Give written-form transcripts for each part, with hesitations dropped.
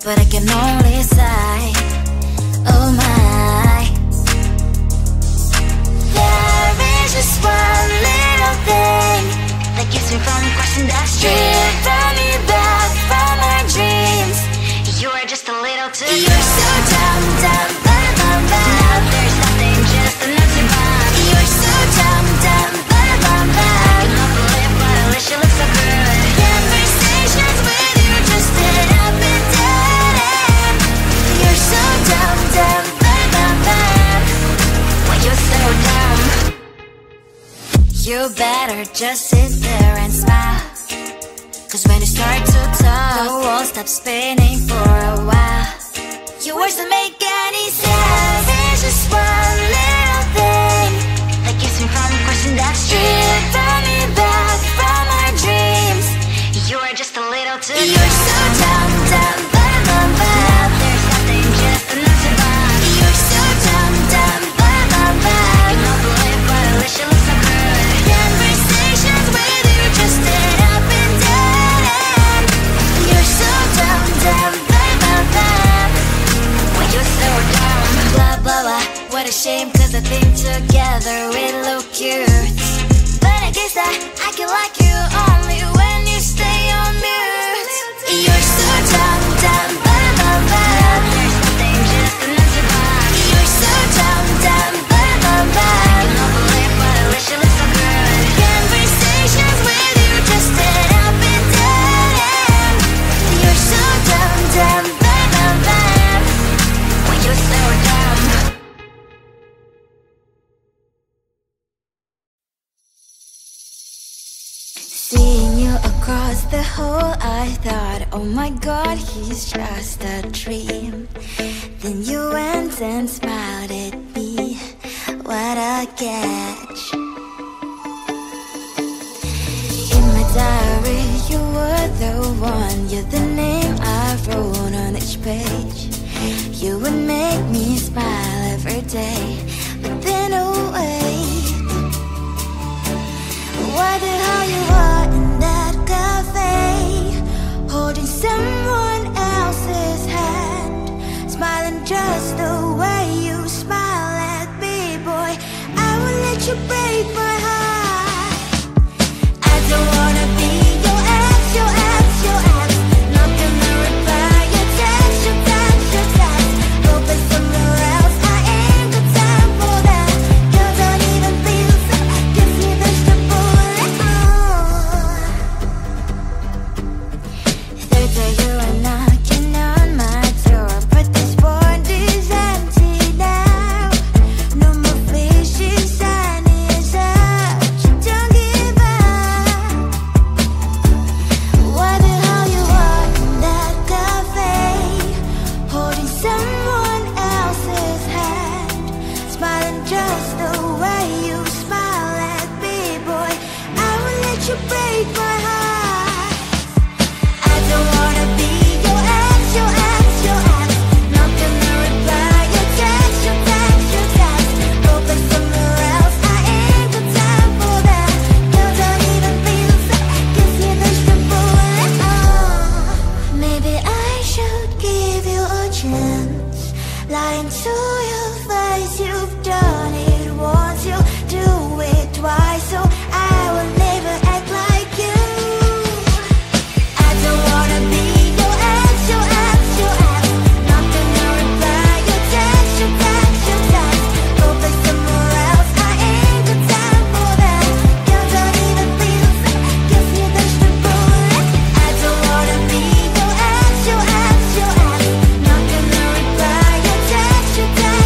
but I can only sigh. Oh my, there is just one little thing that keeps me from crossing that street. Drive me back from my dreams. You are just a little too good. You're so dumb, dumb, bum, bum, bum. Now there's nothing, just an empty bomb. You're so dumb, dumb, bum, bum, bum. I cannot believe but at least you look so good. Conversations with you just end up in dead end. You're so dumb, dumb, bum, bum, bum. When you're so dumb, you better just sit there and smile. Cause when you start to talk, the world stops spinning for a while. Your words don't make any sense. There's just one little thing that keeps me from crossing that street. Draw me back from our dreams. You are just a little too good. You're so dumb, dumb, bum, bum, bum. There's nothing, just an empty bomb. You're so dumb, dumb, bum, bum, bum. I cannot believe but at least you look so good. Conversations with you just end up in dead end. You're so dumb, dumb, bum, bum, bum. When you're so dumb. Blah, blah, blah. What a shame, cause I think together we look cute. But I guess that I can like you only when you stay on mute. You're so dumb, dumb, bum, bum, bum. There's nothing, just an empty bomb. You're so dumb, dumb, bum, bum, bum. I cannot believe but at least you look so good. Conversations with you just end up in dead end. You're so dumb, dumb, bum, bum, bum. When you're so dumb. Seeing you across the hall, I thought, oh my god, he's just a dream. Then you went and smiled at me. What a catch. In my diary, you were the one. You're the name I wrote on each page. You would make me smile every day. But then oh wait, wonder how you are in that cafe, holding someone else's hand, smiling just the way you smile at me, boy. I will let you break my heart. I don't wanna be your ex, your ex, your ex. Not gonna reply your text, your text, your text. Go play somewhere else, I ain't got time for that. You don't even feel so, gives me vegetable. Third day you are knocking on my door, but this board is empty now. No more fishes, sun is out. You don't give up. Wonder how you are in that cafe, holding someone else's hand, smiling just the way you smile at me, boy. I will let you break my heart. I don't wanna be your ex, your ex, your ex. Not gonna reply your text, your text, your text. Go play somewhere else, I ain't got time for that. You don't even feel so, gives me vegetable. Maybe I should give you a chance. Lying to your face, you've done it once, you'll do it twice, so I will never act like you. I don't wanna be your ex, your ex, your ex. Not gonna reply your text, your text, your text. Go play somewhere else, I ain't got time for that. You don't even feel so, gives me vegetable. I don't wanna be your ex, your ex, your ex. Not gonna reply your text, your text,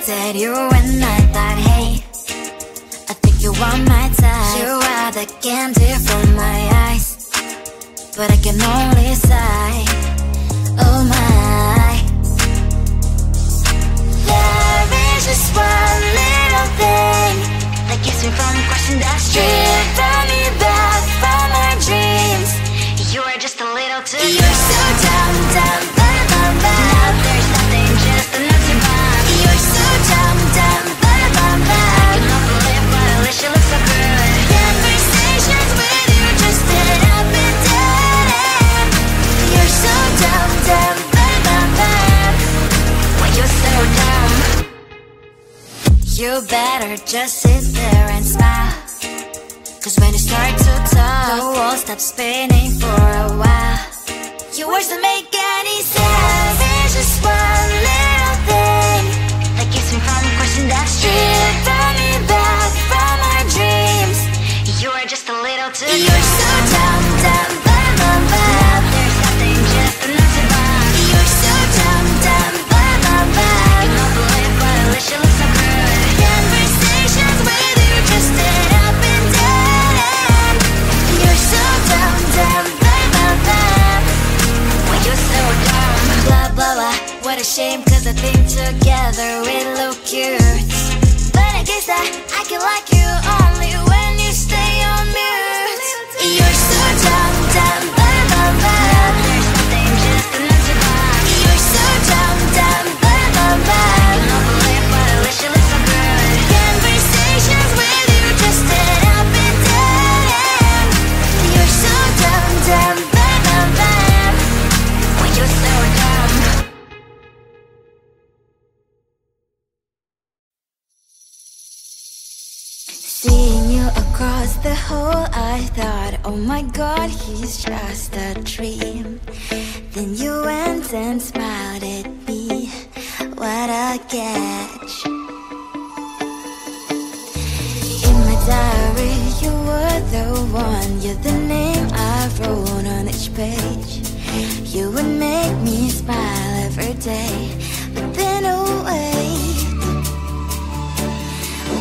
looked at you and I thought, hey, I think you are my type. You are the candy from my eyes, but I can only sigh, oh my. There is just one little thing that keeps me from crossing that street. Drive me back from my dreams. You are just a little too good. You're so dumb, dumb, bum, bum, bum. Now there's nothing, just enough to bomb. You're so dumb, dumb, bum, bum, bum. I cannot believe, but at least you look so good. Conversations with you just end up in dead end. You're so dumb, dumb, bum, bum, bum. Why you so dumb? You better just sit there and smile, 'cause when you start to talk, the world stops spinning for a while. Your words don't make any sense. There's just one little thing that keeps me from crossing that street. Turn me back from my dreams. You are just a little too good. You're so dumb, dumb, bum, bum, bum. There's nothing, just enough to bomb. You're so dumb, dumb, bum, bum, bum. I cannot believe, but at least you look so good. Conversations with you just end up in dead end. You're so dumb, dumb, bum, bum, bum. Why you so dumb? Blah, blah, blah. What a shame, 'cause I think together we look cute. But I guess that I can like you only when you stay on mute. You're so dumb, dumb, bum, bum, bum. There's nothing, just enough to bomb. You're so dumb, dumb, bum, bum, bum. I cannot believe, but at least you look so good. Conversations with you just end up in dead end. You're so dumb, dumb, bum, bum, bum. Why you so dumb? Seeing you across the hall, I thought, oh my god, he's just a dream. Then you went and smiled at me, what a catch. In my diary, you were the one, you're the name I wrote on each page. You would make me smile every day, but then oh wait,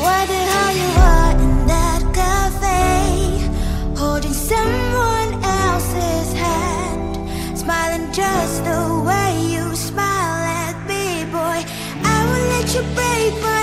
what the hell you are in that cafe, holding someone else's hand, smiling just the way you smile at me, boy. I will let you break my